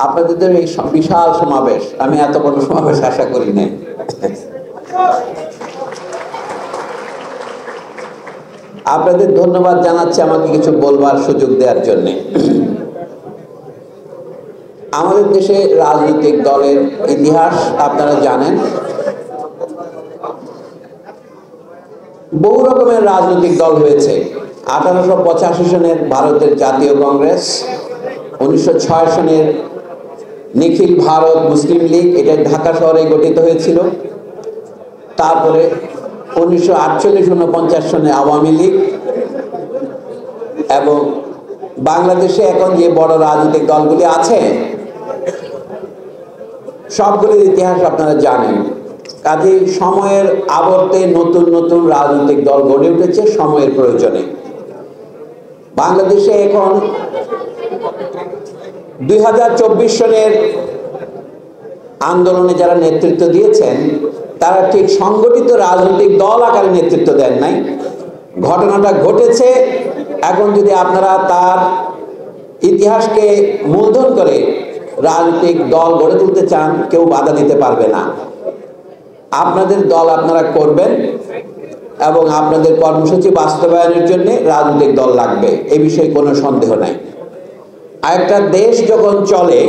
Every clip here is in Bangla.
আপনাদের এই বিশাল সমাবেশ, আমি এত বড় সমাবেশ আশা করি নাই। আপনাদের ধন্যবাদ জানাচ্ছি আমাকে কিছু বলবার সুযোগ দেওয়ার জন্য। আমাদের দেশে রাজনৈতিক দলের ইতিহাস আপনারা জানেন। বহু রকমের রাজনৈতিক দল হয়েছে। 1885 সনের ভারতের জাতীয় কংগ্রেস, 1906 সনের নিখিল ভারত মুসলিম লীগ, এটা ঢাকা শহরে গঠিত হয়েছিল। তারপরে 1948-49 সনে আওয়ামী লীগ, এবং বাংলাদেশে এখন যে বড় রাজনৈতিক দলগুলি আছে সবগুলির ইতিহাস আপনারা জানেন। কাজে সময়ের আবর্তে নতুন নতুন রাজনৈতিক দল গড়ে উঠেছে সময়ের প্রয়োজনে। বাংলাদেশে এখন 2024 সনের আন্দোলনে যারা নেতৃত্ব দিয়েছেন তারা ঠিক সংগঠিত রাজনৈতিক দল আকারে নেতৃত্ব দেন নাই। ঘটনাটা ঘটেছে, এখন যদি আপনারা তার ইতিহাসকে মূলধন করে রাজনৈতিক দল গড়ে তুলতে চান, কেউ বাধা দিতে পারবে না। আপনাদের দল আপনারা করবেন এবং আপনাদের কর্মসূচি বাস্তবায়নের জন্য রাজনৈতিক দল লাগবে, এ বিষয়ে কোনো সন্দেহ নাই। আর একটা দেশ যখন চলে,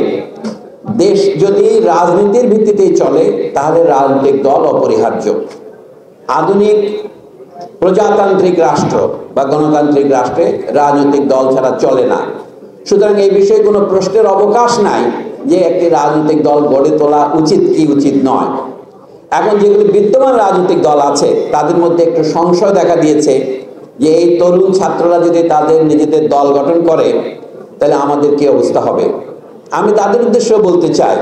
দেশ যদি রাজনীতির ভিত্তিতে চলে তাহলে রাজনৈতিক দল অপরিহার্য। আধুনিক প্রজাতান্ত্রিক রাষ্ট্র বা গণতান্ত্রিক রাষ্ট্রে রাজনৈতিক দল ছাড়া চলে না। সুতরাং এই বিষয়ে কোনো প্রশ্নের অবকাশ নাই যে একটি রাজনৈতিক দল গড়ে তোলা উচিত কি উচিত নয়। এখন যেগুলি বিদ্যমান রাজনৈতিক দল আছে তাদের মধ্যে একটু সংশয় দেখা দিয়েছে যে এই তরুণ ছাত্ররা যদি তাদের নিজেদের দল গঠন করে তাহলে আমাদের কি অবস্থা হবে। আমি তাদের উদ্দেশ্যে বলতে চাই,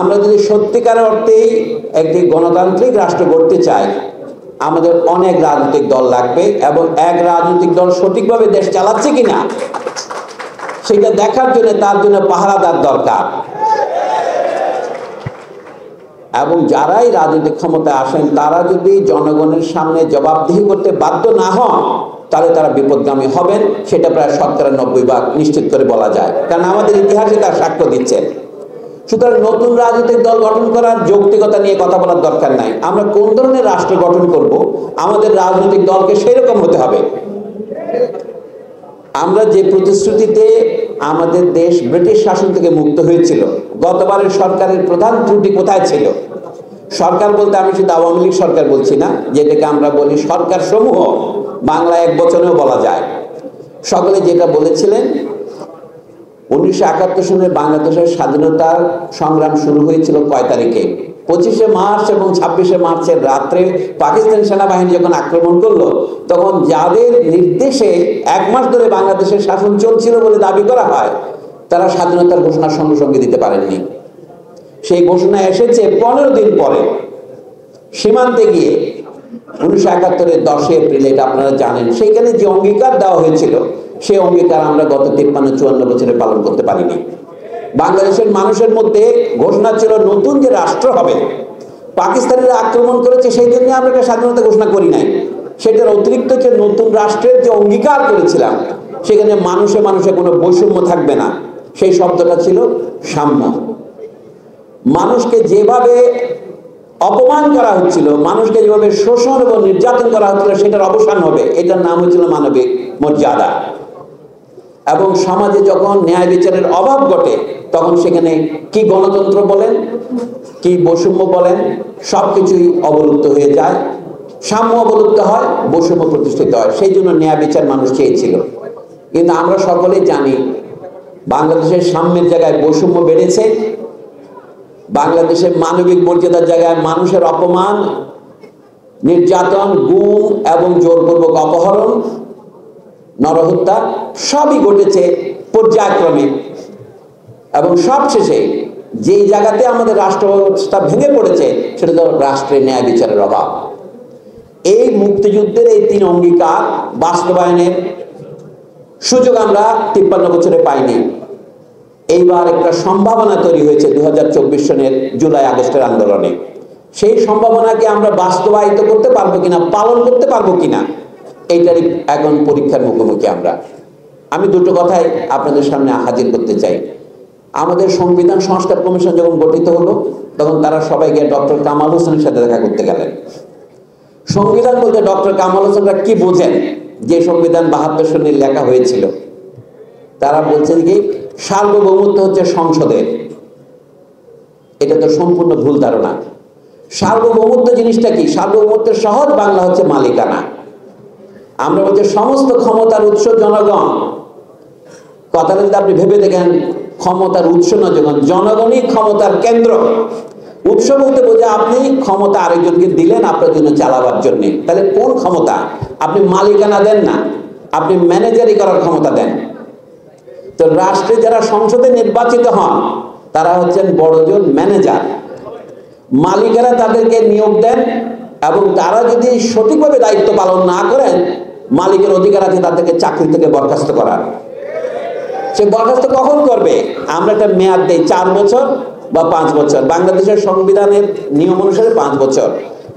আমরা যদি সত্যিকার অর্থেই একটি গণতান্ত্রিক রাষ্ট্র গড়তে চাই আমাদের অনেক রাজনৈতিক দল লাগবে, এবং এক রাজনৈতিক দল সঠিকভাবে দেশ চালাচ্ছে কিনা সেটা দেখার জন্য তার জন্য পাহারাদার দরকার। এবং যারাই রাজনৈতিক ক্ষমতায় আসেন তারা যদি জনগণের সামনে জবাবদিহি করতে বাধ্য না হন তাহলে তারা বিপদগামী হবেন, সেটা প্রায় 90% নিশ্চিত করে বলা যায়, কারণ আমাদের ইতিহাসে তার সাক্ষ্য দিচ্ছেন। সুতরাং নতুন রাজনৈতিক দল গঠন করার যৌক্তিকতা নিয়ে কথা বলার দরকার নাই। আমরা কোন ধরনের রাষ্ট্র গঠন করব আমাদের রাজনৈতিক দলকে সেরকম হতে হবে। আমরা যে প্রতিশ্রুতিতে আমাদের দেশ ব্রিটিশ শাসন থেকে মুক্ত হয়েছিল, গতবারের সরকারের প্রধান ত্রুটি কোথায় ছিল? সরকার বলতে আমি শুধু আওয়ামী লীগ সরকার বলছি না, যেটাকে আমরা বলি সরকার সমূহ, বাংলা এক বচনেও বলা যায়। সকলে যেটা বলেছিলেন 1971 সনে বাংলাদেশের স্বাধীনতার সংগ্রাম শুরু হয়েছিল কয় তারিখে? 25শে মার্চ এবং 26শে মার্চের রাত্রে পাকিস্তান সেনাবাহিনী যখন আক্রমণ করলো তখন যাদের নির্দেশে 1 মাস ধরে বাংলাদেশের শাসন চলছিল বলে দাবি করা হয় তারা স্বাধীনতার ঘোষণার সঙ্গে সঙ্গে দিতে পারেননি। সেই ঘোষণা এসেছে 15 দিন পরে সীমান্তে গিয়ে 1971-এর 10 এপ্রিল, এটা আপনারা জানেন। সেইখানে যে অঙ্গীকার দেওয়া হয়েছিল সেই অঙ্গীকার আমরা গত 53-54 বছরে পালন করতে পারিনি। বাংলাদেশের মানুষের মধ্যে ঘোষণা ছিল নতুন যে রাষ্ট্র হবে, পাকিস্তানিরা আক্রমণ করেছে সেই জন্য আমরা একটা স্বাধীনতা ঘোষণা করি নাই। সেটার অতিরিক্ত যে নতুন রাষ্ট্রের যে অঙ্গীকার করেছিলাম সেখানে মানুষে মানুষে কোনো বৈষম্য থাকবে না, সেই শব্দটা ছিল সাম্য। মানুষকে যেভাবে অপমান করা হচ্ছিল, মানুষকে যেভাবে শোষণ এবং নির্যাতন করা হচ্ছিল সেটার অবসান হবে, এটার নাম হচ্ছিল মানবিক মর্যাদা। এবং সমাজে যখন ন্যায় বিচারের অভাব ঘটে তখন সেখানে কি গণতন্ত্র বলেন কি বৈষম্য বলেন সবকিছুই অবলুপ্ত হয়ে যায়, সাম্য অবলুপ্ত হয়, বৈষম্য প্রতিষ্ঠিত হয়। সেই জন্য ন্যায় বিচার মানুষ চেয়েছিল। কিন্তু আমরা সকলেই জানি বাংলাদেশের সাম্যের জায়গায় বৈষম্য বেড়েছে, বাংলাদেশের মানবিক মর্যাদার জায়গায় মানুষের অপমান, নির্যাতন, গুম এবং জোরপূর্বক অপহরণ, নরহত্যা সবই ঘটেছে পর্যায়ক্রমে। এবং সবশেষে যেই জায়গাতে আমাদের রাষ্ট্র ব্যবস্থা ভেঙে পড়েছে সেটা তো রাষ্ট্রের ন্যায় বিচারের অভাব। এই মুক্তিযুদ্ধের এই 3 অঙ্গীকার বাস্তবায়নের সুযোগ আমরা 53 বছরে পাইনি। এইবার একটা সম্ভাবনা তৈরি হয়েছে 2024 সনের জুলাই আগস্টের আন্দোলনে। সেই সম্ভাবনাকে আমরা বাস্তবায়িত করতে পারবো কিনা, পালন করতে পারবো কিনা, এইটারই এখন পরীক্ষার মুখোমুখি আমরা। আমি দুটো কথাই আপনাদের সামনে হাজির করতে চাই। আমাদের সংবিধান সংস্কার কমিশন যখন গঠিত হলো, তখন তারা সবাই গিয়ে ডক্টর কামাল হোসেনের সাথে দেখা করতে গেলেন। সংবিধান বলতে ডক্টর কামাল হোসেনরা কি বোঝেন যে সংবিধান 72 সনে লেখা হয়েছিল? তারা বলছেন কি সার্বভৌমত্ব হচ্ছে সংসদের। এটা তো সম্পূর্ণ ভুল ধারণা। সার্বভৌমত্ব জিনিসটা কি? সার্বভৌমত্বের সহজ বাংলা হচ্ছে মালিকানা। আমরা বলছি সমস্ত ক্ষমতার উৎস জনগণ। কথাটা যদি আপনি ভেবে দেখেন, ক্ষমতার উৎস না জনগণই ক্ষমতার কেন্দ্র। উৎস বলতে বোঝা আপনি ক্ষমতা আরেকজনকে দিলেন আপনার জন্য চালাবার জন্য। তাহলে কোন ক্ষমতা? আপনি মালিকানা দেন না, আপনি ম্যানেজারি করার ক্ষমতা দেন। তো রাষ্ট্রে যারা সংসদে নির্বাচিত হন তারা হচ্ছেন বড়জন ম্যানেজার। মালিকেরা তাদেরকে নিয়োগ দেন এবং তারা যদি সঠিকভাবে দায়িত্ব পালন না করেন, মালিকের অধিকার আছে তাদেরকে চাকরি থেকে বরখাস্ত করার। সে বরখাস্ত কখন করবে? আমরা একটা মেয়াদ দেই 4 বছর বা 5 বছর। বাংলাদেশের সংবিধানের নিয়ম অনুসারে 5 বছর।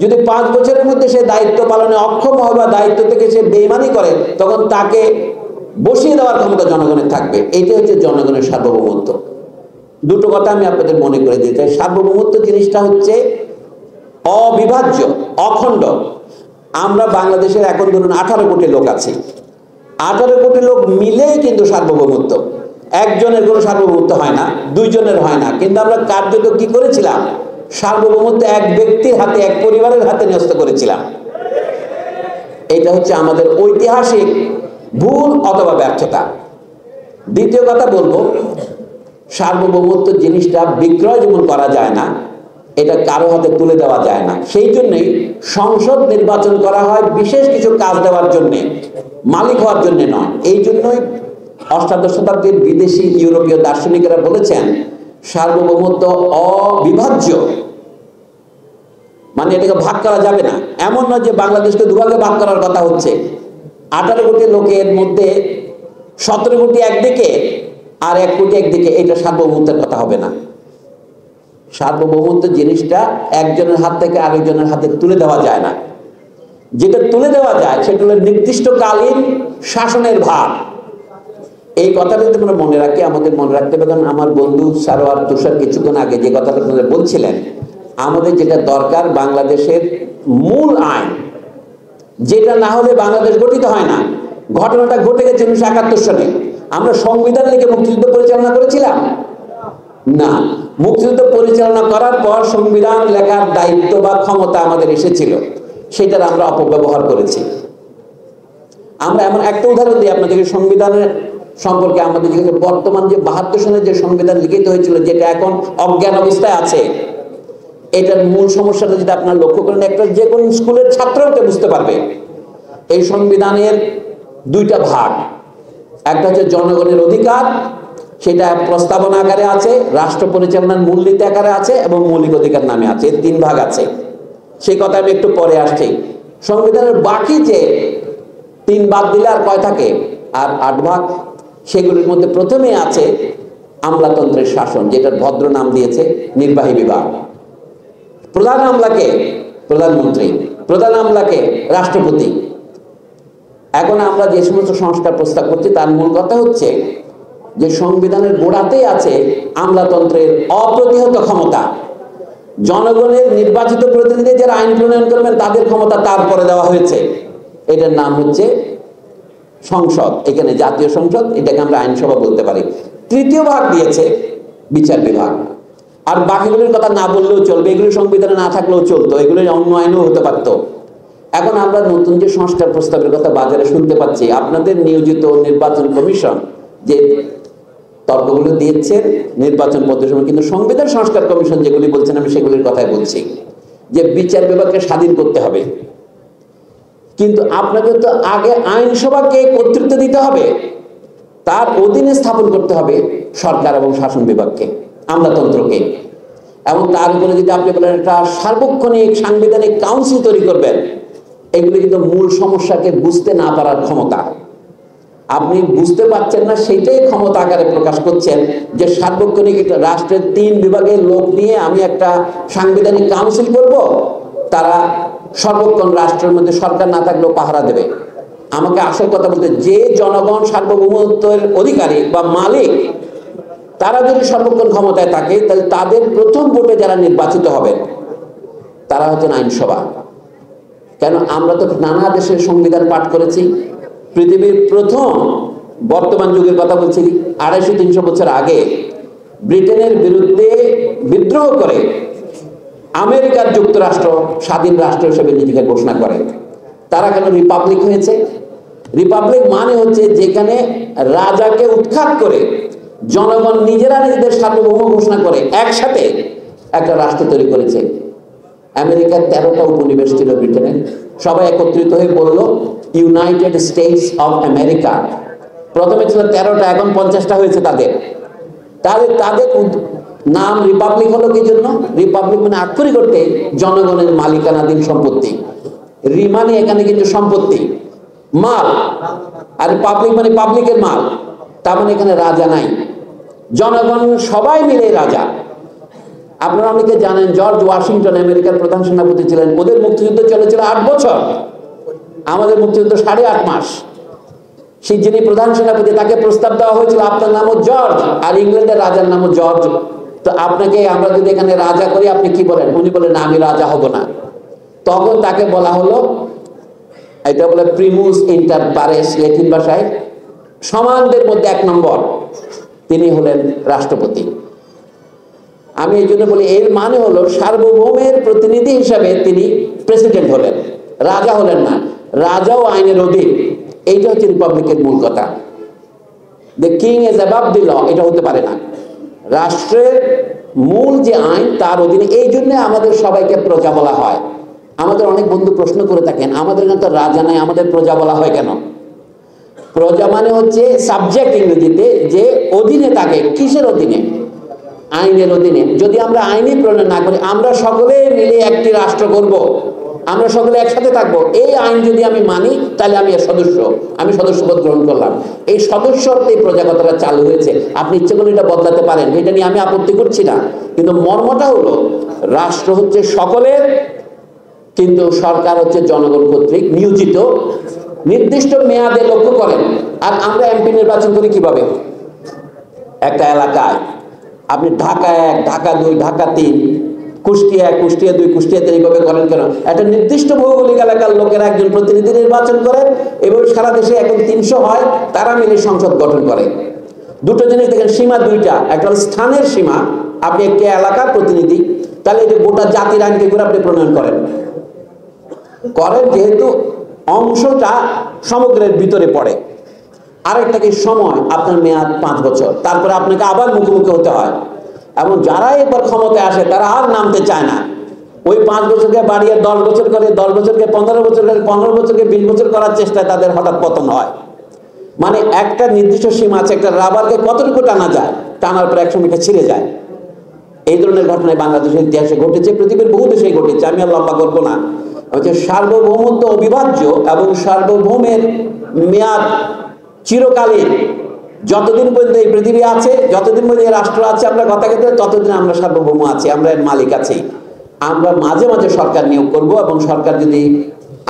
যদি 5 বছরের মধ্যে সে দায়িত্ব পালনে অক্ষম হয় বা দায়িত্ব থেকে সে বেইমানি করে, তখন তাকে বসিয়ে দেওয়ার ক্ষমতা জনগণের থাকবে। এটাই হচ্ছে জনগণের সার্বভৌমত্ব। দুটো কথা আমি আপনাদের মনে করে দিতে চাই। সার্বভৌমত্ব জিনিসটা হচ্ছে অবিভাজ্য, অখণ্ড। আমরা বাংলাদেশের এখন ধরুন 18 কোটি লোক আছি। 18 কোটি লোক মিলেই কিন্তু সার্বভৌমত্ব। একজনের কোনো সার্বভৌমত্ব হয় না, 2 জনের হয় না। কিন্তু আমরা কার্যত কি করেছিলাম? সার্বভৌমত্ব এক ব্যক্তির হাতে, এক পরিবারের হাতে ন্যস্ত করেছিলাম। এটা হচ্ছে আমাদের ঐতিহাসিক ভুল অথবা ব্যর্থতা। দ্বিতীয় কথা বলবো, সার্বভৌমত্ব জিনিসটা বিক্রয় যেমন করা যায় না, এটা কারো হাতে তুলে দেওয়া যায় না। সেই জন্যই সংসদ নির্বাচন করা হয় বিশেষ কিছু কাজ দেওয়ার জন্যে, মালিক হওয়ার জন্য নয়। এই জন্যই অষ্টাদশ শতাব্দীর বিদেশি ইউরোপীয় দার্শনিকেরা বলেছেন সার্বভৌমত্ব অবিভাজ্য, মানে এটাকে ভাগ করা যাবে না। এমন নয় যে বাংলাদেশকে দুভাগে ভাগ করার কথা হচ্ছে। 18 কোটি লোকের মধ্যে 17 কোটি একদিকে আর 1 কোটি একদিকে, এটা সার্বভৌমত্বের কথা হবে না। সার্বভৌমত্ব জিনিসটা একজনের হাত থেকে আরেকজনের হাতে তুলে দেওয়া যায় না। যেটা তুলে দেওয়া যায় সেটা হলো নির্দিষ্টকালীন শাসনের ভার। এই কথাটা যদি আমরা মনে রাখি, আমাদের মনে রাখতে হবে। কারণ আমার বন্ধু সারোয়ার তুষার কিছুক্ষণ আগে যে কথাটা আপনারা বলছিলেন, আমাদের যেটা দরকার বাংলাদেশের মূল আইন, যেটা না হলে বাংলাদেশ গঠিত হয় না। ঘটনাটা ঘটে গেছে 1971 সালে। আমরা সংবিধান লিখে মুক্তিযুদ্ধ পরিচালনা করেছিলাম না। মুক্তিযুদ্ধ পরিচালনা করার পর সংবিধান লেখার দায়িত্ব বা ক্ষমতা আমাদের এসেছিল, সেটার আমরা অপব্যবহার করেছি। আমরা এমন একটা উদাহরণ দিই আপনাদেরকে সংবিধানের সম্পর্কে। আমাদের বর্তমান যে 72 সনের যে সংবিধান লিখিত হয়েছিল, যেটা এখন অজ্ঞান অবস্থায় আছে, এটার মূল সমস্যাটা যদি আপনারা লক্ষ্য করেন, একটা যে কোনো স্কুলের ছাত্রও এটা বুঝতে পারবে। এই সংবিধানের 2টা ভাগ। একটা হচ্ছে জনগণের অধিকার, সেটা প্রস্তাবনা আকারে আছে, রাষ্ট্র পরিচালনার মূলনীতি আকারে আছে এবং মৌলিক অধিকার নামে আছে। 3 ভাগ আছে। সেই কথা আমি একটু পরে আসছি। সংবিধানের বাকি যে 3 বাদ দিলে আর কয় থাকে? আর 8 ভাগ। সেগুলির মধ্যে প্রথমে আছে আমলাতন্ত্রের শাসন, যেটার ভদ্র নাম দিয়েছে নির্বাহী বিভাগ। প্রধান আমলাকে প্রধানমন্ত্রী, প্রধান আমলাকে রাষ্ট্রপতি। এখন আমরা যে সমস্ত সংস্কার প্রস্তাব করছি তার মূল কথা হচ্ছে যে সংবিধানের গোড়াতেই আছে আমলাতন্ত্রের অপ্রতিহত ক্ষমতা। জনগণের নির্বাচিত প্রতিনিধি যারা আইন প্রণয়ন করবেন তাদের ক্ষমতা তারপরে দেওয়া হয়েছে। এটার নাম হচ্ছে সংসদ। এখানে জাতীয় সংসদ, এটাকে আমরা আইনসভা বলতে পারি। 3য় ভাগ দিয়েছে বিচার বিভাগ। আর বাকিগুলির কথা না বললেও চলবে, এগুলি সংবিধানে না থাকলেও চলতো, এগুলি অন্য আইনও হতে পারত। এখন আমরা নতুন যে সংস্কার প্রস্তাবের কথা বাজারে শুনতে পাচ্ছি, আপনাদের নিয়োজিত নির্বাচন কমিশন যে তর্কগুলো দিয়েছেন নির্বাচন পদ্ধতির সময়, কিন্তু সংবিধান সংস্কার কমিশন যেগুলি বলছেন আমি সেগুলির কথাই বলছি, যে বিচার বিভাগকে স্বাধীন করতে হবে। কিন্তু আপনাকে তো আগে আইনসভাকে কর্তৃত্ব দিতে হবে, তার অধীনে স্থাপন করতে হবে সরকার এবং শাসন বিভাগকে, আমলাতন্ত্রকে। এবং তার উপরে যদি আপনি বলেন একটা সার্বক্ষণিক সাংবিধানিক কাউন্সিল তৈরি করবেন, এগুলি কিন্তু মূল সমস্যাকে বুঝতে না পারার ক্ষমতা। আপনি বুঝতে পারছেন না, সেইটাই ক্ষমতা আকারে প্রকাশ করছেন যে সার্বক্ষণিক রাষ্ট্রের 3 বিভাগের লোক নিয়ে আমি একটা সাংবিধানিক কাউন্সিল করব, তারা সর্বক্ষণ রাষ্ট্রের মধ্যে সরকার না থাকলেও পাহারা দেবে। আমাকে আসল কথা বলতে, যে জনগণ সার্বভৌমত্বের অধিকারী বা মালিক, তারা যদি সর্বক্ষণ ক্ষমতায় থাকে তাহলে তাদের প্রথম ভোটে যারা নির্বাচিত হবেন তারা হচ্ছেন আইনসভা। কেন, আমরা তো নানা দেশের সংবিধান পাঠ করেছি। পৃথিবীর প্রথম, বর্তমান যুগের কথা বলছি, 250-300 বছর আগে ব্রিটেনের বিরুদ্ধে বিদ্রোহ করে আমেরিকার যুক্তরাষ্ট্র স্বাধীন রাষ্ট্র হিসেবে নিজেকে ঘোষণা করে। তারা কেন রিপাবলিক হয়েছে? রিপাবলিক মানে হচ্ছে যেখানে রাজাকে উৎখাত করে জনগণ নিজেরা নিজেদের সার্বভৌম ঘোষণা করে একসাথে একটা রাষ্ট্র তৈরি করেছে। আমেরিকার 13টা উপনিবেশ ছিল ব্রিটেনের, সবাই একত্রিত হয়ে বলল ইউনাইটেড স্টেটস অফ আমেরিকা। প্রথমে ছিল 13টা, এখন 50টা হয়েছে তাদের। তাহলে তাদের নাম রিপাবলিক হলো কি জন্য? রিপাবলিক মানে আক্ষরিক অর্থে জনগণের মালিকানাধীন সম্পত্তি। রি মানে এখানে কিন্তু সম্পত্তি, মাল, আর পাবলিক মানে পাবলিকের মাল। তার মানে এখানে রাজা নাই, জনগণ সবাই মিলে রাজা। আপনারা অনেকে জানেন জর্জ ওয়াশিংটন আমেরিকার প্রধান সেনাপতি ছিলেন। ওদের মুক্তিযুদ্ধ চলেছিল 8 বছর, আমাদের মুক্তিযুদ্ধ 8.5 মাস। সেই যিনি প্রধান সেনাপতি তাকে প্রস্তাব দেওয়া হয়েছিল আপনার নামও জর্জ আর ইংল্যান্ডের রাজার নামও জর্জ, তো আপনাকে আমরা যদি এখানে রাজা করি আপনি কি বলেন? উনি বলেন আমি রাজা হব না। তখন তাকে বলা হলো, এটা বলে প্রিমুস ইন্টার পারেস ল্যাটিন ভাষায়, সমানদের মধ্যে 1 নম্বর, তিনি হলেন রাষ্ট্রপতি। আমি এই জন্য বলি এর মানে হলো সার্বভৌমের প্রতিনিধি হিসাবে তিনি প্রেসিডেন্ট হলেন, রাজা হলেন না। রাজাও আইনের অধীন, এইটা হচ্ছে রিপাবলিকের মূল কথা। The king is above the law, এটা হতে পারে না। রাষ্ট্রের মূল যে আইন তার অধীনে। এই জন্য আমাদের সবাইকে প্রজা বলা হয়। আমাদের অনেক বন্ধু প্রশ্ন করে থাকেন আমাদের এখানে তো রাজা নাই, আমাদের প্রজা বলা হয় কেন? প্রজা মানে হচ্ছে সাবজেক্ট ইংরেজিতে, যে অধীনে থাকে। কিসের অধীনে? আইনের অধীনে। যদি আমরা আইনই প্রণয়ন না করি, আমরা সকলে মিলে একটি রাষ্ট্র করব, আমরা সকলে একসাথে থাকবো, এই আইন যদি আমি মানি তাহলে আমি এর সদস্য, আমি সদস্যপদ গ্রহণ করলাম। এই সদস্যত্ব এই প্রজা কথাটা চালু হয়েছে। আপনি ইচ্ছে করলে এটা বদলাতে পারেন, এটা নিয়ে আমি আপত্তি করছি না, কিন্তু মর্মটা হলো রাষ্ট্র হচ্ছে সকলের, কিন্তু সরকার হচ্ছে জনগণ কর্তৃক নিয়োজিত, নির্দিষ্ট মেয়াদে। লক্ষ্য করেন, আর আমরা এমপি নির্বাচন করি কিভাবে? একটা এলাকায় আপনি ঢাকা 1, ঢাকা 2, ঢাকা 3, কুষ্টিয়া 1, কুষ্টিয়া 2, কুষ্টিয়া 3 এইভাবে করেন কেন? একটা নির্দিষ্ট ভৌগোলিক এলাকার লোকেরা একজন প্রতিনিধি নির্বাচন করেন এবং সারা দেশে এখন 300 হয়, তারা মিলে সংসদ গঠন করে। দুটো জিনিস দেখেন, সীমা দুইটা, একটা হল স্থানের সীমা, আপনি একটা এলাকার প্রতিনিধি, তাহলে এই যে গোটা জাতির আইনকে করে আপনি প্রণয়ন করেন, যেহেতু অংশটা সমগ্রের ভিতরে পড়ে। আরেকটা কি সময়, আপনার মেয়াদ 5 বছর, তারপরে আপনাকে আবার মুখোমুখি হতে হয়। এবং যারা এবার ক্ষমতায় আসে তারা আর নামতে চায় না। ওই 5 বছরকে বাড়িয়ে 10 বছর করে, 10 বছরকে 15 বছর করে, 15 বছরকে 20 বছর করার চেষ্টায় তাদের হঠাৎ পতন হয়। মানে একটা নির্দিষ্ট সীমা আছে, একটা রাবারকে কতটুকু টানা যায়, টানার পর একসময় এটা ছিঁড়ে যায়। এই ধরনের ঘটনায় বাংলাদেশের ইতিহাসে ঘটেছে, পৃথিবীর বহু দেশেই ঘটেছে, আমি আর লম্বা করবো না। হচ্ছে সার্বভৌমত্ব অবিভাজ্য এবং সার্বভৌমের মেয়াদ চিরকালীন। যতদিন পর্যন্ত এই পৃথিবী আছে, যতদিন পর্যন্ত এই রাষ্ট্র আছে, আমরা কথা বলতে ততদিন আমরা সার্বভৌম আছি, আমরা এর মালিক আছি। আমরা মাঝে মাঝে সরকার নিয়োগ করব এবং সরকার যদি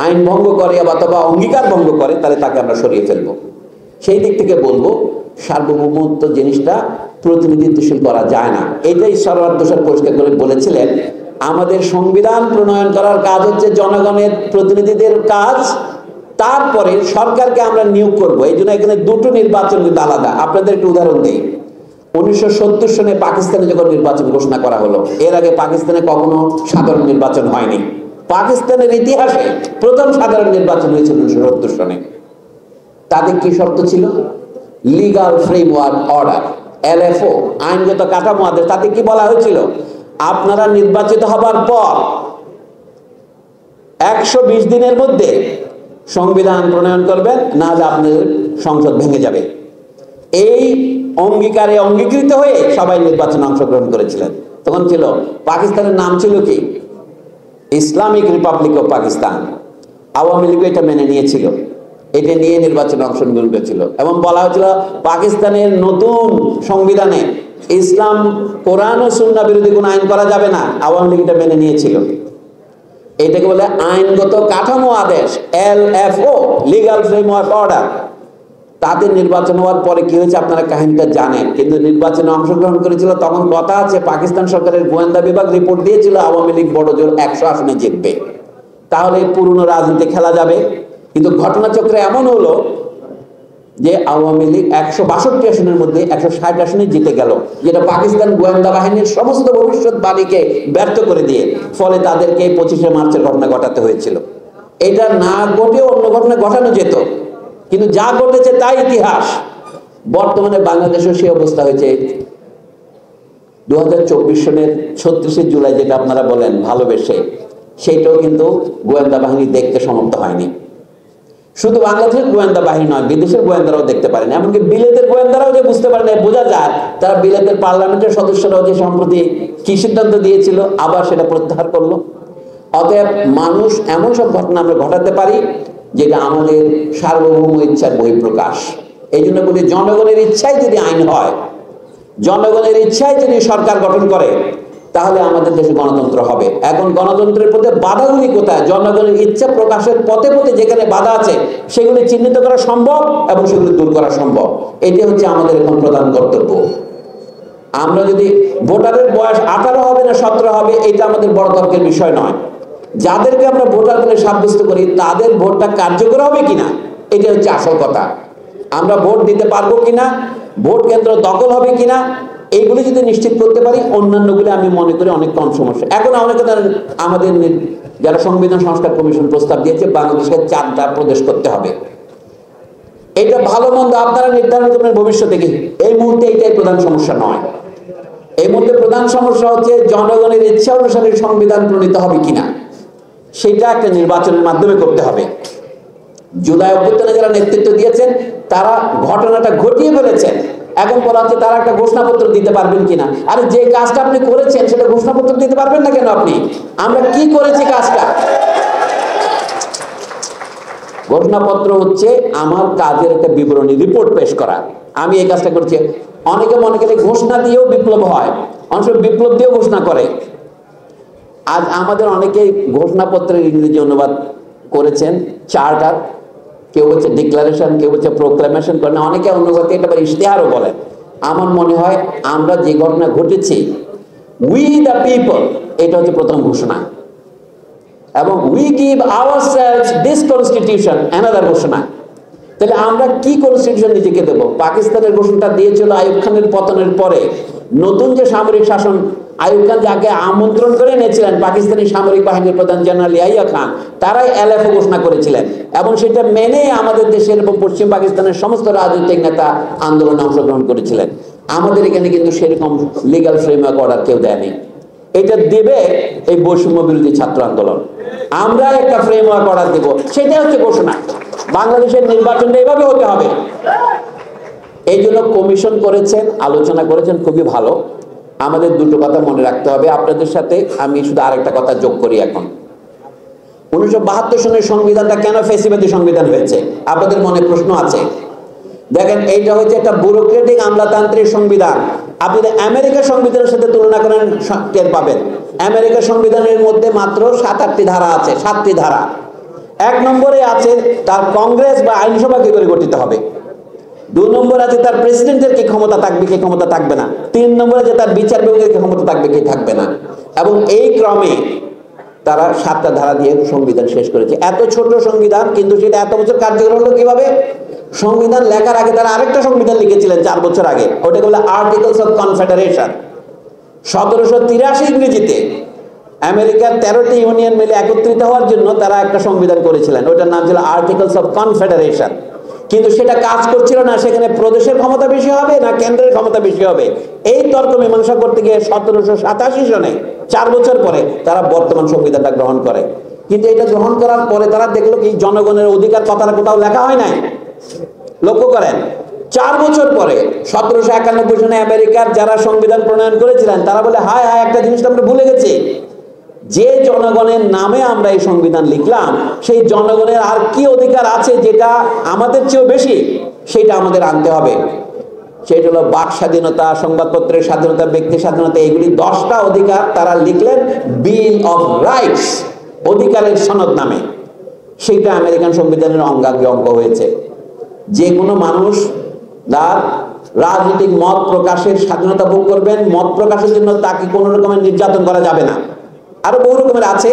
আইন ভঙ্গ করে অথবা অঙ্গীকার ভঙ্গ করে তাহলে তাকে আমরা সরিয়ে ফেলবো। সেই দিক থেকে বলবো সার্বভৌমত্ব জিনিসটা প্রতিনিধিত্বশীল করা যায় না। এটাই সরওয়ার দোষর পরিষ্কার করে বলেছিলেন, আমাদের সংবিধান প্রণয়ন করার কাজ হচ্ছে জনগণের প্রতিনিধিদের কাজ, তারপরে সরকারকে আমরা নিয়োগ করব। এই জন্য এখানে দুটো নির্বাচন কিন্তু আলাদা। আপনাদের একটু উদাহরণ দিই, 1970 সনে পাকিস্তানে যখন নির্বাচন ঘোষণা করা হলো, এর আগে পাকিস্তানে কখনো সাধারণ নির্বাচন হয়নি। পাকিস্তানের ইতিহাসে প্রথম সাধারণ নির্বাচন হয়েছিল 1970 সনে। তাদের কি শর্ত ছিল? লিগাল ফ্রেমওয়ার্ক অর্ডার, LFO, আইনগত কাঠামো আদেশ। তাতে কি বলা হয়েছিল? আপনারা নির্বাচিত হবার পর 120 দিনের মধ্যে সংবিধান প্রণয়ন করবেন, না হলে আপনাদের সংসদ ভেঙে যাবে। এই অঙ্গীকারে অঙ্গীকৃত হয়ে সবাই নির্বাচনে অংশগ্রহণ করেছিলেন। তখন ছিল পাকিস্তানের নাম ছিল কি? Islamic Republic of Pakistan. Awami League এটা মেনে নিয়েছিল, এটা নিয়ে নির্বাচনে অংশগ্রহণ করেছিল এবং বলা হয়েছিল পাকিস্তানের নতুন সংবিধানে ইসলাম, কোরআন ও সুন্নাহ বিরোধী কোনো আইন করা যাবে না। আওয়ামী লীগ এটা মেনে নিয়েছিল। এটাকে বলে আইনগত কাঠামো আদেশ, LFO, লিগাল ফ্রেমওয়ার্ক অর্ডার। তাদের নির্বাচন হওয়ার পরে কি হয়েছে আপনারা কাহিনীটা জানেন, কিন্তু নির্বাচনে অংশগ্রহণ করেছিল তখন কথা আছে, পাকিস্তান সরকারের গোয়েন্দা বিভাগ রিপোর্ট দিয়েছিল আওয়ামী লীগ বড় জোর 100 আসনে জিতবে, তাহলে পুরনো রাজনীতি খেলা যাবে। কিন্তু ঘটনাচক্রে এমন হলো যে আওয়ামী লীগ 162 আসনের মধ্যে 160 আসনে জিতে গেল, যেটা পাকিস্তান গোয়েন্দা বাহিনীর সমস্ত ভবিষ্যৎবাণীকে ব্যর্থ করে দিয়ে, ফলে তাদেরকে 25শে মার্চের ঘটনা ঘটাতে হয়েছিল। এটা না ঘটে অন্য ঘটনা ঘটানো যেত, কিন্তু যা ঘটেছে তাই ইতিহাস। বর্তমানে বাংলাদেশের সেই অবস্থা হয়েছে। 2024 সনের 36শে জুলাই যেটা আপনারা বলেন ভালোবেসে, সেইটাও কিন্তু গোয়েন্দা বাহিনী দেখতে সমর্থ হয়নি। শুধু বাংলাদেশের গোয়েন্দা বাহিনী নয়, বিদেশের গোয়েন্দারাও দেখতে পারেন, এমনকি বিলেতের গোয়েন্দারাও যে বুঝতে পারে না, বোঝা যায় তারা বিলেতের পার্লামেন্টের সদস্যরাও যে সম্প্রতি কি সিদ্ধান্ত দিয়েছিল আবার সেটা প্রত্যাহার করলো। অতএব মানুষ এমন সব ঘটনা আমরা ঘটাতে পারি যেটা আমাদের সার্বভৌম ইচ্ছার বহিঃপ্রকাশ। এই জন্য বলি, জনগণের ইচ্ছায় যদি আইন হয়, জনগণের ইচ্ছায় যদি সরকার গঠন করে, তাহলে আমাদের দেশে গণতন্ত্র হবে। এখন গণতন্ত্রের পথে বাধাগুলি কোথায়? জনগণের ইচ্ছা প্রকাশের পথে পথে যেখানে বাধা আছে সেগুলি চিহ্নিত করা সম্ভব এবং সেগুলি দূর করা সম্ভব। এটি হচ্ছে আমাদের এখন প্রধান কর্তব্য। আমরা যদি ভোটারের বয়স 18 হবে না 17 হবে, এটা আমাদের বড় তর্কের বিষয় নয়। যাদেরকে আমরা ভোটার বলে সাব্যস্ত করি তাদের ভোটটা কার্যকর হবে কিনা, এটা হচ্ছে আসল কথা। আমরা ভোট দিতে পারবো কিনা, ভোট কেন্দ্র দখল হবে কিনা, এইগুলি যদি নিশ্চিত করতে পারি, অন্যান্যগুলি আমি মনে করি অনেক কম সমস্যা। এখন আমাদের যারা সংবিধান সংস্কার কমিশন প্রস্তাব দিয়েছে, বাংলাদেশকে 4টা প্রদেশ করতে হবে। এটা ভালো মন্দ আপনারা নির্ধারণ করবেন ভবিষ্যতে। কি এই মুহূর্তে এইটাই প্রধান সমস্যা নয়। এই মুহূর্তে প্রধান সমস্যা হচ্ছে জনগণের ইচ্ছা অনুসারে সংবিধান প্রণীত হবে কিনা, সেটা একটা নির্বাচনের মাধ্যমে করতে হবে। জুলাই অভ্যুত্থানে যারা নেতৃত্ব দিয়েছেন তারা ঘটনাটা ঘটিয়ে ফেলেছেন, এখন বলা হচ্ছে তারা একটা ঘোষণাপত্র দিতে পারবেন কিনা। আরে যে কাজটা আপনি করেছেন সেটা ঘোষণাপত্র দিতে পারবেন না কেন আপনি? আমরা কি করেছি কাজটা? ঘোষণাপত্র হচ্ছে আমার কাজের একটা বিবরণী, রিপোর্ট পেশ করা। আমি এই কাজটা করছি। অনেকে মনে করে ঘোষণা দিয়েও বিপ্লব হয়, অনেক সময় বিপ্লব দিয়েও ঘোষণা করে। আজ আমাদের অনেকেই ঘোষণাপত্রের ইংরেজি অনুবাদ করেছেন, চার্টার, কেউ হচ্ছে ডিক্লারেশন, কেউ হচ্ছে প্রোক্লামেশন করেন, অনেকে অনুবাদকে এটা ইশতেহারও বলেন। আমার মনে হয় আমরা যে ঘটনা ঘটেছি, উই দ্য পিপল, এটা হচ্ছে প্রথম ঘোষণা, এবং we give ourselves this constitution, another ঘোষণা। তাহলে আমরা কি কনস্টিটিউশন নিজেকে দেব? পাকিস্তানের ঘোষণাটা দিয়েছিল আইয়ুব খানের পতনের পরে। নতুন যে সামরিক শাসন, আইয়ুব খান যাকে আমন্ত্রণ করে এনেছিলেন পাকিস্তানি সামরিক বাহিনীর প্রধান জেনারেল ইয়াহিয়া খান, তারাই এলএফও ঘোষণা করেছিলেন, এবং সেটা মেনে আমাদের দেশের এবং পশ্চিম পাকিস্তানের সমস্ত রাজনৈতিক নেতা আন্দোলনে অংশগ্রহণ করেছিলেন। আমাদের এখানে কিন্তু সেরকম লিগ্যাল ফ্রেমওয়ার্ক অর্ডার কেউ দেয়নি। এটা দেবে এই বৈষম্য বিরোধী ছাত্র আন্দোলন। আমরা একটা ফ্রেমওয়ার্ক অর্ডার দেব, সেটা হচ্ছে ঘোষণা। বাংলাদেশের নির্বাচনটা এভাবে হতে হবে। এই জন্য কমিশন করেছেন, আলোচনা করেছেন, খুবই ভালো। আমাদের দুটো কথা মনে রাখতে হবে। আপনাদের সাথে আমি শুধু আরেকটা কথা যোগ করি। এখন 1972 সনের সংবিধানটা কেন ফ্যাসিবাদী সংবিধান হয়েছে? আপনাদের মনে প্রশ্ন আছে। দেখেন, এইটা হচ্ছে একটা ব্যুরোক্রেটিক আমলাতান্ত্রিক সংবিধান। আপনি আমেরিকার সংবিধানের সাথে তুলনা করেন, টের পাবেন আমেরিকার সংবিধানের মধ্যে মাত্র 7-8টি ধারা আছে, 7টি ধারা। 1 নম্বরে আছে তার কংগ্রেস বা আইনসভা কি করে গঠিত হবে। 2 নম্বর আছে তার প্রেসিডেন্টের কি ক্ষমতা থাকবে, কি ক্ষমতা থাকবে না। 3 নম্বরে আছে তার বিচার বিভাগের কি ক্ষমতা থাকবে, কি থাকবে না। এবং এই ক্রমে তারা 7টা ধারা দিয়ে সংবিধান শেষ করেছে। এত ছোট সংবিধান, কিন্তু সেটা এত বছর কার্যকর হলো কিভাবে? সংবিধান লেখার আগে তারা আরেকটা সংবিধান লিখেছিলেন 4 বছর আগে, ওটাকে বলে আর্টিকেলস অফ কনফেডারেশন। 1783 ইংরেজিতে আমেরিকার 13টি ইউনিয়ন মিলে একত্রিত হওয়ার জন্য তারা একটা সংবিধান করেছিলেন, ওটার নাম ছিল আর্টিকেলস অফ কনফেডারেশন। কিন্তু সেটা কাজ করছিল না। সেখানে প্রদেশের ক্ষমতা বেশি হবে না কেন্দ্রের ক্ষমতা বেশি হবে, এই তর্ক মীমাংসা করতে গিয়ে 1787 সনে 4 বছর পরে তারা বর্তমান সংবিধানটা গ্রহণ করে। কিন্তু এটা গ্রহণ করার পরে তারা দেখলো কি জনগণের অধিকার কথাটা কোথাও লেখা হয় নাই। লক্ষ্য করেন, 4 বছর পরে 1791 সনে আমেরিকার যারা সংবিধান প্রণয়ন করেছিলেন তারা বলে, হায় হায়, একটা জিনিস আমরা ভুলে গেছি। যে জনগণের নামে আমরা এই সংবিধান লিখলাম, সেই জনগণের আর কি অধিকার আছে যেটা আমাদের চেয়েও বেশি, সেটা আমাদের আনতে হবে। সেটা হলো বাক স্বাধীনতা, সংবাদপত্রের স্বাধীনতা, ব্যক্তি স্বাধীনতা, এইগুলি 10টা অধিকার তারা লিখলেন বিল অফ রাইটস, অধিকারের সনদ নামে। সেইটা আমেরিকান সংবিধানের অঙ্গাঙ্গী অঙ্গ হয়েছে। যে কোনো মানুষ তার রাজনৈতিক মত প্রকাশের স্বাধীনতা ভোগ করবেন, মত প্রকাশের জন্য তাকে কোনো রকমের নির্যাতন করা যাবে না। আরো বহু রকমের আছে,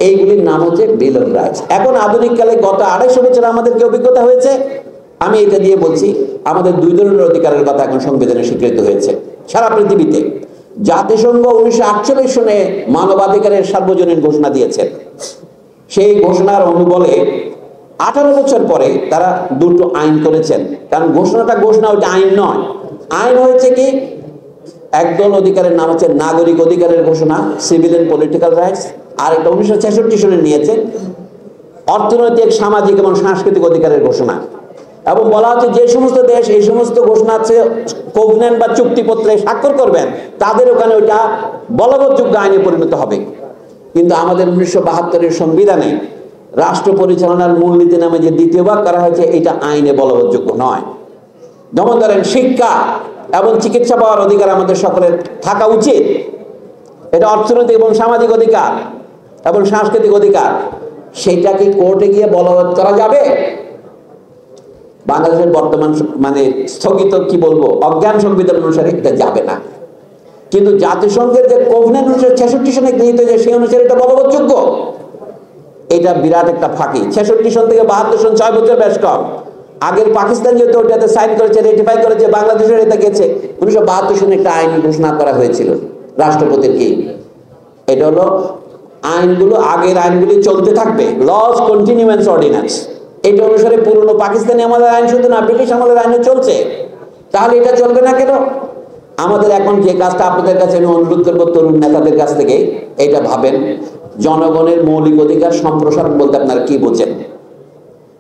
এইগুলির নাম হচ্ছে বিল অফ রাইটস। এখন আধুনিক কালে গত 250 বছর আমাদের কি অভিজ্ঞতা হয়েছে, আমি এটা দিয়ে বলছি, আমাদের 2 ধরনের অধিকারের কথা এখন সংবিধানে স্বীকৃত হয়েছে সারা পৃথিবীতে। জাতিসংঘ 1948 সনে মানবাধিকারের সার্বজনীন ঘোষণা দিয়েছে। সেই ঘোষণার অনুবলে 18 বছর পরে তারা 2টো আইন করেছেন। কারণ ঘোষণা, ওইটা আইন নয়। আইন হয়েছে কি, একদল অধিকারের নাম হচ্ছে নাগরিক অধিকারের ঘোষণা, সিভিল এন্ড পলিটিক্যাল রাইটস। আর একটা 1966 সনে নিয়েছে অর্থনৈতিক, সামাজিক এবং সাংস্কৃতিক অধিকারের ঘোষণা। এবং বলা হচ্ছে যে সমস্ত দেশ এই সমস্ত ঘোষণা আছে কোভেন্যান্ট বা চুক্তিপত্রে স্বাক্ষর করবেন, তাদের ওখানে ওইটা বলবৎযোগ্য আইনে পরিণত হবে। কিন্তু আমাদের 1972 সংবিধানে রাষ্ট্র পরিচালনার মূলনীতি নামে যে 2য় ভাগ করা হয়েছে, এটা আইনে বলবৎযোগ্য নয়। যেমন ধরেন শিক্ষা এবং চিকিৎসা পাওয়ার অধিকার আমাদের সকলের থাকা উচিত, এটা অর্থনৈতিক এবং সামাজিক অধিকার এবং সাংস্কৃতিক অধিকার। সেটা কি কোর্টে গিয়ে বলবৎ করা যাবে? বাংলাদেশের বর্তমান স্থগিত কি বলবো, অজ্ঞান সংবিধান অনুসারে এটা যাবে না। কিন্তু জাতিসংঘের যে কোভেন্যান্ট 1966 সনে গৃহীত যে সেই অনুসারে এটা বলবৎযোগ্য। এটা বিরাট একটা ফাঁকি। 66 সন থেকে 72 সন 6 বছর বেশ কম। আগের পাকিস্তান যেহেতু ওটাতে সাইন করেছে, রেটিফাই করেছে, বাংলাদেশের এটা গেছে 1972 সনে একটা আইন ঘোষণা করা হয়েছিল রাষ্ট্রপতির কি। এটা হলো আইনগুলো, আগের আইনগুলি চলতে থাকবে, লস কন্টিনিউয়েন্স অর্ডিন্যান্স। এটা অনুসারে পুরনো পাকিস্তানি আমাদের আইন শুধু না, ব্রিটিশ আমাদের আইনে চলছে। তাহলে এটা চলবে না কেন? আমাদের এখন যে কাজটা আপনাদের কাছে আমি অনুরোধ করবো, তরুণ নেতাদের কাছ থেকে, এটা ভাবেন, জনগণের মৌলিক অধিকার সম্প্রসারণ বলতে আপনারা কি বোঝেন?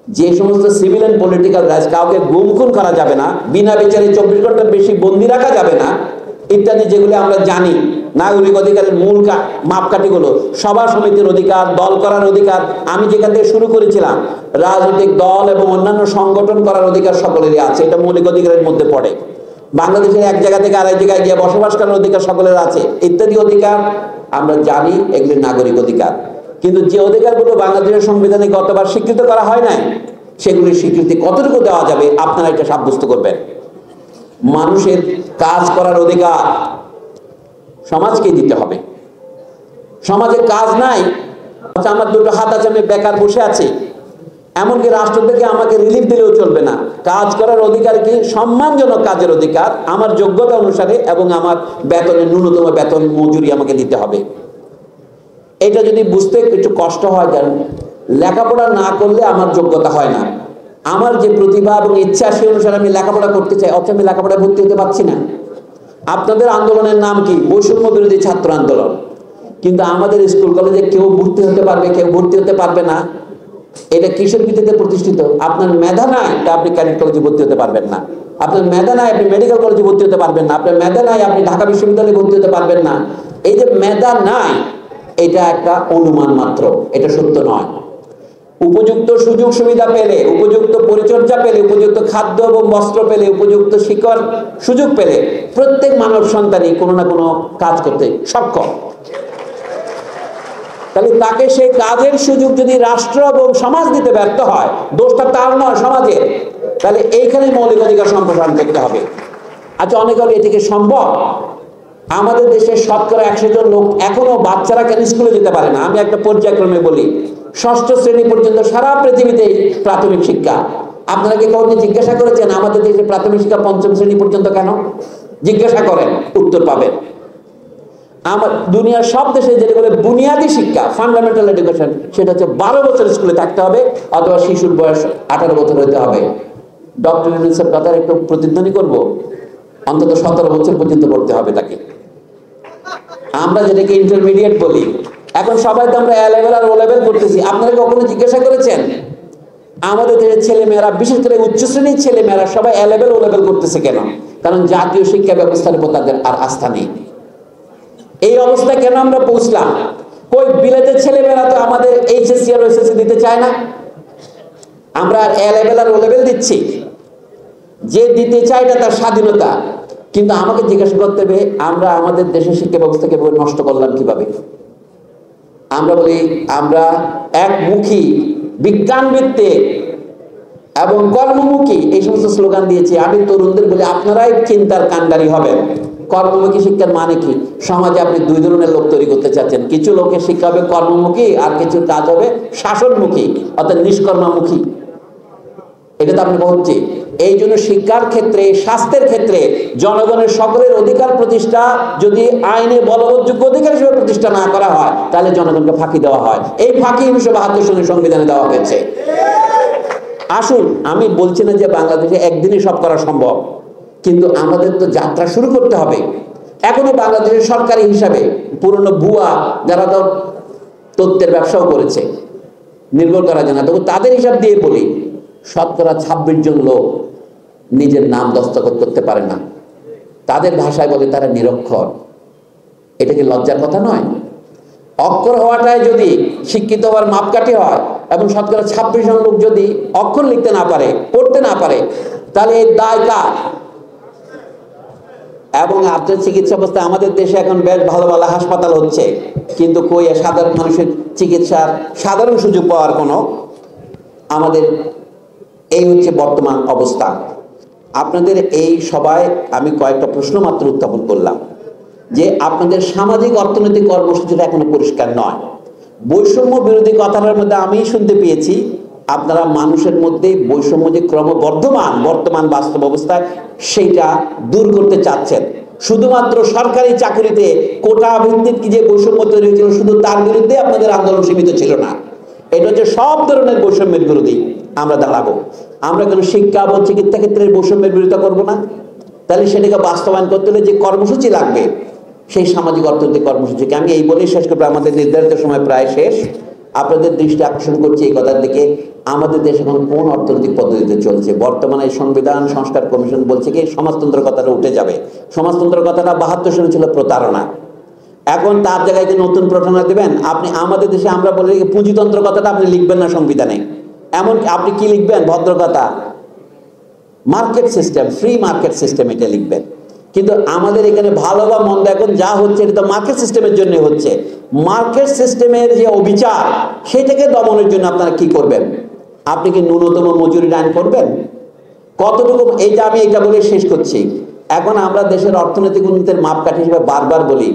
যে সমস্ত সিভিল এন্ড পলিটিক্যাল রাইটস, কাউকে গুম খুন করা যাবে না, বিনা বিচারে 24 ঘন্টার বেশি বন্দি রাখা যাবে না, ইত্যাদি যেগুলি আমরা জানি, নাগরিক অধিকারের মূল মাপকাঠিগুলো, সভা সমিতির অধিকার, দল করার অধিকার, আমি যেখান থেকে শুরু করেছিলাম, রাজনৈতিক দল এবং অন্যান্য সংগঠন করার অধিকার সকলেরই আছে, এটা মৌলিক অধিকারের মধ্যে পড়ে। বাংলাদেশের এক জায়গা থেকে আরেক জায়গায় গিয়ে বসবাস করার অধিকার সকলের আছে, ইত্যাদি অধিকার আমরা জানি, এগুলি নাগরিক অধিকার। কিন্তু যে অধিকারগুলো বাংলাদেশের সংবিধানে গতবার স্বীকৃত করা হয় নাই, সেগুলির স্বীকৃতি কতটুকু দেওয়া যাবে আপনারা এটা সাব্যস্ত করবেন। মানুষের কাজ করার অধিকার সমাজকে দিতে হবে। সমাজে কাজ নাই, আমার 2টো হাত আছে, আমি বেকার বসে আছি, এমনকি রাষ্ট্র থেকে আমাকে রিলিফ দিলেও চলবে না। কাজ করার অধিকার কি? সম্মানজনক কাজের অধিকার, আমার যোগ্যতা অনুসারে, এবং আমার বেতনের ন্যূনতম বেতন মজুরি আমাকে দিতে হবে। এটা যদি বুঝতে একটু কষ্ট হয়, জানেন, লেখাপড়া না করলে আমার যোগ্যতা হয় না। আমার যে প্রতিভা এবং ইচ্ছা, সেই অনুসারে আমি লেখাপড়া করতে চাই, অথচ আমি লেখাপড়ায় ভর্তি হতে পারছি না। আপনাদের আন্দোলনের নাম কি? বৈষম্য বিরোধী ছাত্র আন্দোলন। কিন্তু আমাদের স্কুল কলেজে কেউ ভর্তি হতে পারবে, কেউ ভর্তি হতে পারবে না। এটা কিসের ভিত্তিতে প্রতিষ্ঠিত? আপনার মেধা নাই, তা আপনি ক্যাডেট কলেজে ভর্তি হতে পারবেন না। আপনার মেধা নাই, আপনি মেডিকেল কলেজে ভর্তি হতে পারবেন না। আপনার মেধা নাই, আপনি ঢাকা বিশ্ববিদ্যালয়ে ভর্তি হতে পারবেন না। এই যে মেধা নাই, এটা একটা অনুমান মাত্র, এটা সত্য নয়। উপযুক্ত সুযোগ সুবিধা পেলে, উপযুক্ত পরিচর্যা পেলে, উপযুক্ত খাদ্য এবং বস্ত্র পেলে, উপযুক্ত শিক্ষার সুযোগ পেলে প্রত্যেক মানব সন্তানই কোনো না কোনো কাজ করতে সক্ষম। তাহলে তাকে সেই কাজের সুযোগ যদি রাষ্ট্র এবং সমাজ দিতে ব্যর্থ হয়, দোষটা তার নয়, সমাজের। তাহলে এইখানে মৌলিক অধিকার সম্প্রসারণ করতে হবে। আচ্ছা, অনেকে হলে এটিকে সম্ভব? আমাদের দেশে শতকরা 100 জন লোক এখনো, বাচ্চারা কেন স্কুলে যেতে পারে না? আমি একটা পর্যায়ক্রমে বলি, 6ষ্ঠ শ্রেণী পর্যন্ত সারা পৃথিবীতে প্রাথমিক শিক্ষা। আপনারা কি কখনো জিজ্ঞাসা করেছেন আমাদের দেশে প্রাথমিক শিক্ষা 5ম শ্রেণী পর্যন্ত কেন? জিজ্ঞাসা করেন, উত্তর পাবেন। আমার দুনিয়ার সব দেশে যেটা বলে বুনিয়াদী শিক্ষা, ফান্ডামেন্টাল এডুকেশন, সেটা হচ্ছে 12 বছর স্কুলে থাকতে হবে, অথবা শিশুর বয়স 18 বছর হতে হবে। ডক্টর ইউনূসের কথার একটু প্রতিধ্বনি করব, অন্তত 17 বছর পর্যন্ত পড়তে হবে তাকে। আমরা যেটাকে ইন্টারমিডিয়েট বলি, এখন সবাই তো আমরা এ লেভেল আর ও লেভেল করতেছি। আপনারা কখনো জিজ্ঞাসা করেছেন আমাদের দেশের ছেলে মেয়েরা, বিশেষ করে উচ্চ শ্রেণীর ছেলে মেয়েরা সবাই এ লেভেল ও লেভেল করতেছে কেন? কারণ জাতীয় শিক্ষা ব্যবস্থার উপর তাদের আর আস্থা নেই। এই অবস্থা কেন আমরা পৌঁছলাম? কই বিলেতের ছেলে মেয়েরা তো আমাদের এইচএসসি আর ওএসএসসি দিতে চায় না, আমরা এ লেভেল আর ও লেভেল দিচ্ছি। যে দিতে চায় এটা তার স্বাধীনতা, কিন্তু আমাকে জিজ্ঞাসা করতে হবে আমরা আমাদের দেশের শিক্ষা ব্যবস্থাকে নষ্ট করলাম কিভাবে? আমরা বলি আমরা একমুখী বিজ্ঞান ভিত্তিক এবং কর্মমুখী এই সমস্ত স্লোগান দিয়েছি। আমি তরুণদের বলি আপনারাই চিন্তার কাণ্ডারি হবেন। কর্মমুখী শিক্ষার মানে কি? সমাজে আপনি দুই ধরনের লোক তৈরি করতে চাচ্ছেন। কিছু লোকের শিক্ষা হবে কর্মমুখী, আর কিছু কাজ হবে শাসনমুখী, অর্থাৎ নিষ্কর্মামুখী। এটা তো আপনি বলছি। এই জন্য শিক্ষার ক্ষেত্রে, স্বাস্থ্যের ক্ষেত্রে জনগণের সকলের অধিকার প্রতিষ্ঠা যদি আইনে বলবৎযোগ্য অধিকার হিসেবে প্রতিষ্ঠা না করা হয়, তাহলে জনগণকে ফাঁকি দেওয়া হয়। এই ফাঁকি 1972 সনের সংবিধানে দেওয়া হয়েছে। আসুন, আমি বলছি না যে বাংলাদেশে একদিনে সব করা সম্ভব, কিন্তু আমাদের তো যাত্রা শুরু করতে হবে। এখনো বাংলাদেশের সরকারি হিসাবে পুরনো ভুয়া যারা তো তথ্যের ব্যবসাও করেছে, নির্ভর করা যায় না, তবু তাদের হিসাব দিয়ে বলি শতকরা 26 জন লোক নিজের নাম দস্তখত করতে পারে না। তাদের ভাষায় বলে তারা নিরক্ষর। এটা কি লজ্জার কথা নয়? অক্ষর হওয়াটাই যদি শিক্ষিত হওয়ার মাপকাঠি হয়, এবং শতকরা 26 জন লোক যদি অক্ষর লিখতে না পারে, পড়তে না পারে, তাহলে এই দায় কার? এবং আপনার চিকিৎসা অবস্থায় আমাদের দেশে এখন বেশ ভালো ভালো হাসপাতাল হচ্ছে, কিন্তু কই সাধারণ মানুষের চিকিৎসার সাধারণ সুযোগ পাওয়ার কোনো আমাদের এই হচ্ছে বর্তমান অবস্থা। আপনাদের এই সবাই আমি কয়েকটা প্রশ্ন মাত্র উত্থাপন করলাম যে আপনাদের সামাজিক অর্থনৈতিক কর্মসূচিটা এখনো পরিষ্কার নয়। বৈষম্য বিরোধী কথাটার মধ্যে আমি শুনতে পেয়েছি আপনারা মানুষের মধ্যে বৈষম্য যে ক্রমবর্ধমান বর্তমান বাস্তব অবস্থায় সেইটা দূর করতে চাচ্ছেন। শুধুমাত্র সরকারি চাকরিতে কোটা ভিত্তিক যে বৈষম্য তৈরি হয়েছিল শুধু তার বিরুদ্ধে আপনাদের আন্দোলন সীমিত ছিল না, এটা হচ্ছে সব ধরনের বৈষম্যের বিরোধী আমরা দাঁড়াবো। আমরা কোনো শিক্ষা বা চিকিৎসা ক্ষেত্রে বৈষম্যের বিরোধিতা করবো না। তাহলে সেটাকে বাস্তবায়ন করতে হলে যে কর্মসূচি লাগবে সেই সামাজিক অর্থনৈতিক কর্মসূচিকে আমি এই বলেই শেষ করবো। আমাদের নির্ধারিত সময় প্রায় শেষ। আপনাদের দৃষ্টি আকর্ষণ করছি এই কথার দিকে, আমাদের দেশ এখন কোন অর্থনৈতিক পদ্ধতিতে চলছে। বর্তমানে সংবিধান সংস্কার কমিশন বলছে কি সমাজতন্ত্র কথাটা উঠে যাবে। সমাজতন্ত্র কথাটা 72 সালে ছিল প্রতারণা, এখন তার জায়গায় যে নতুন প্রণয়ন দেবেন আপনি। আমাদের দেশে আমরা বলি পুঁজিতন্ত্র কথাটা আপনি লিখবেন না সংবিধানে, এমন আপনি কি লিখবেন ভদ্র কথা, market system, free market system এটা লিখবেন। কিন্তু আমাদের এখানে ভালো বা মন্দ এখন যা হচ্ছে এটা তো মার্কেট সিস্টেমের জন্য হচ্ছে। মার্কেট সিস্টেমের যে অবিচার সেটাকে দমনের জন্য আপনারা কি করবেন? আপনি কি ন্যূনতম মজুরির আইন করবেন? কতটুকু, এই যে আমি এটা বলে শেষ করছি। এখন আমরা দেশের অর্থনৈতিক উন্নতির মাপকাঠি হিসেবে বারবার বলি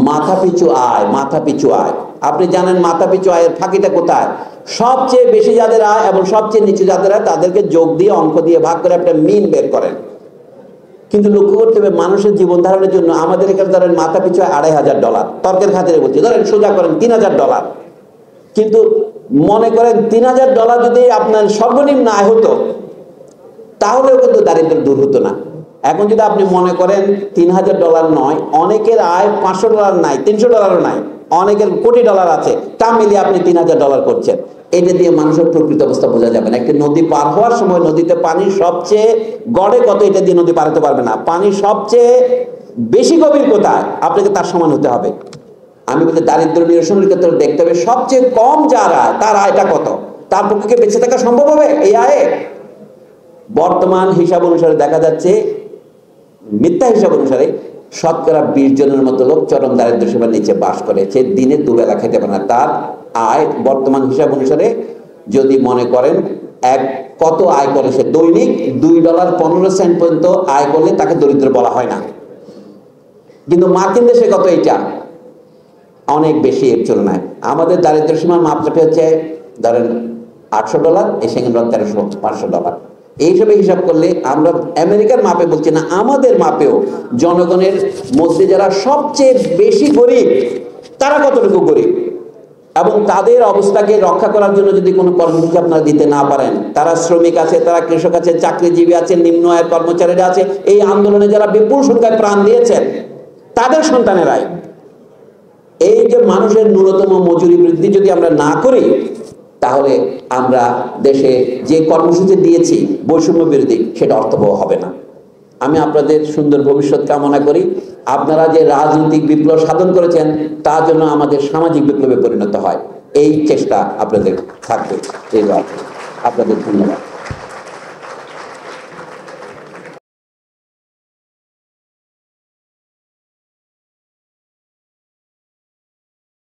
মাথাপিছু আয়, মাথাপিছু আয়। আপনি জানেন মাথাপিছু আয়ের ফাঁকিটা কোথায়? সবচেয়ে বেশি যাদের আয় এবং সবচেয়ে নিচু যাদের আয় তাদেরকে যোগ দিয়ে অঙ্ক দিয়ে ভাগ করে একটা মিন বের করেন। কিন্তু লক্ষ্য করতে হবে মানুষের জীবন ধারণের জন্য আমাদের এখানে ধরেন মাথা পিছু $2500, তর্কের খাতিরে বলছি, ধরেন সোজা করেন $3000। কিন্তু মনে করেন $3000 যদি আপনার সর্বনিম্ন আয় হতো তাহলেও কিন্তু দারিদ্র্য দূর হতো না। এখন যদি আপনি মনে করেন $3000 নয়, অনেকের আয় $500 নাই, $300 নাই, অনেকের কোটি ডলার আছে, তা মিলিয়ে আপনি $3000 করছেন। এটা দিয়ে মানুষের প্রকৃত অবস্থা বোঝা যাবে না। একটি নদী পার হওয়ার সময় নদীতে পানি সবচেয়ে গড়ে কত, এটা দিয়ে নদী পার হতে পারবে না। পানি সবচেয়ে বেশি গভীর কোথায়, আপনাকে তার সমান হতে হবে। আমি বলি দারিদ্র নিরসনের ক্ষেত্রে দেখতে হবে সবচেয়ে কম যার আয় তার আয়টা কত, তার পক্ষে বেঁচে থাকা সম্ভব হবে এই আয়ে? বর্তমান হিসাব অনুসারে দেখা যাচ্ছে, মিথ্যা হিসাব অনুসারে শতকরা 20 জনের মতো লোক চরম দারিদ্র সীমার নিচে বাস করে, সে দিনে দুবেলা খেতে পারে না। তার আয় বর্তমান হিসাব অনুসারে যদি মনে করেন কত আয় করে, সে দৈনিক $2.15 পর্যন্ত আয় করলে তাকে দরিদ্র বলা হয় না। কিন্তু মার্কিন দেশে কত, এটা অনেক বেশি এর তুলনায়। আমাদের দারিদ্র সীমার মাপকাঠি হচ্ছে ধরেন $800, এই সেখানে $1300-500। এই হিসাবে হিসাব করলে আমরা আমেরিকার মাপে বলছি না, আমাদের মাপেও জনগণের মধ্যে যারা সবচেয়ে বেশি গরিব তারা কতটুকু গরিব, এবং তাদের অবস্থাকে রক্ষা করার জন্য যদি কোনো কর্মসূচি আপনারা দিতে না পারেন, তারা শ্রমিক আছে, তারা কৃষক আছে, চাকরিজীবী আছে, নিম্ন আয়ের কর্মচারীরা আছে, এই আন্দোলনে যারা বিপুল সংখ্যায় প্রাণ দিয়েছেন তাদের সন্তানেরাই। এই যে মানুষের ন্যূনতম মজুরি বৃদ্ধি যদি আমরা না করি তাহলে আমরা দেশে যে কর্মসূচি দিয়েছি বৈষম্য বিরোধী সেটা অর্থবহ হবে না। আমি আপনাদের সুন্দর ভবিষ্যৎ কামনা করি। আপনারা যে রাজনৈতিক বিপ্লব সাধন করেছেন তার জন্য আমাদের সামাজিক বিপ্লবে পরিণত হয়, এই চেষ্টা আপনাদের থাকবে। আপনাদের ধন্যবাদ।